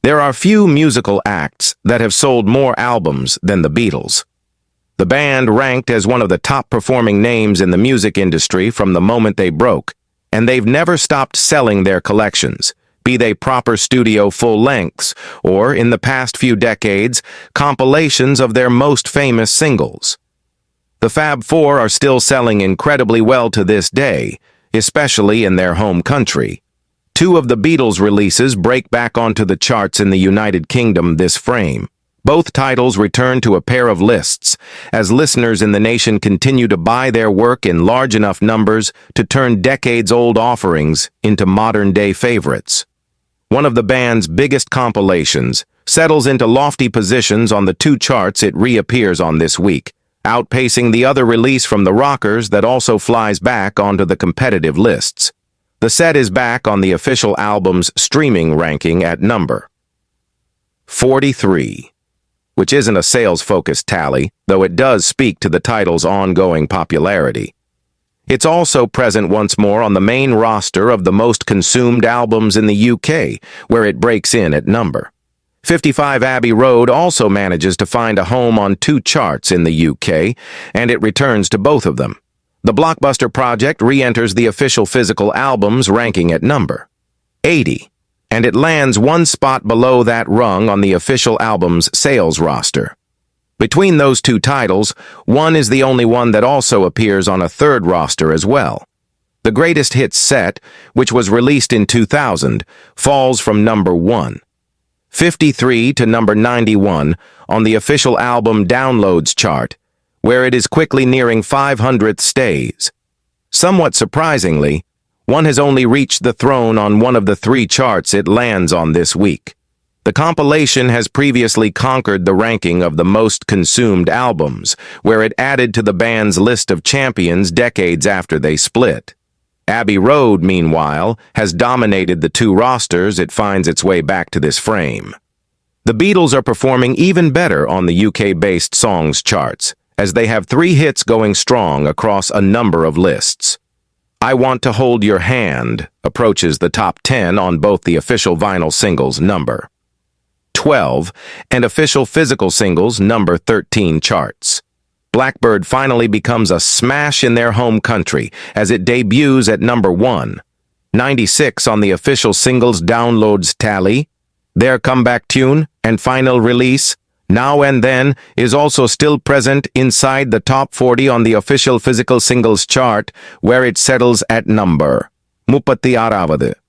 There are few musical acts that have sold more albums than the Beatles. The band ranked as one of the top-performing names in the music industry from the moment they broke, and they've never stopped selling their collections, be they proper studio full-lengths, or, in the past few decades, compilations of their most famous singles. The Fab Four are still selling incredibly well to this day, especially in their home country. Two of the Beatles' releases break back onto the charts in the United Kingdom this frame. Both titles return to a pair of lists, as listeners in the nation continue to buy their work in large enough numbers to turn decades-old offerings into modern-day favorites. One of the band's biggest compilations settles into lofty positions on the two charts it reappears on this week, outpacing the other release from the Rockers that also flies back onto the competitive lists. The set is back on the official album's streaming ranking at number 43, which isn't a sales-focused tally, though it does speak to the title's ongoing popularity. It's also present once more on the main roster of the most consumed albums in the UK, where it breaks in at number 55. Abbey Road also manages to find a home on two charts in the UK, and it returns to both of them. The Blockbuster Project re-enters the official physical albums ranking at number 80, and it lands one spot below that rung on the official album's sales roster. Between those two titles, one is the only one that also appears on a third roster as well. The Greatest Hits set, which was released in 2000, falls from number 153 to number 91 on the official album downloads chart, where it is quickly nearing 500th stays. Somewhat surprisingly, one has only reached the throne on one of the three charts it lands on this week. The compilation has previously conquered the ranking of the most consumed albums, where it added to the band's list of champions decades after they split. Abbey Road, meanwhile, has dominated the two rosters it finds its way back to this frame. The Beatles are performing even better on the UK-based songs charts, as they have three hits going strong across a number of lists. I Want to Hold Your Hand approaches the top 10 on both the official vinyl singles number 12 and official physical singles number 13 charts. Blackbird finally becomes a smash in their home country as it debuts at number 196 on the official singles downloads tally. Their comeback tune and final release, Now and Then, is also still present inside the top 40 on the official physical singles chart, where it settles at number 36.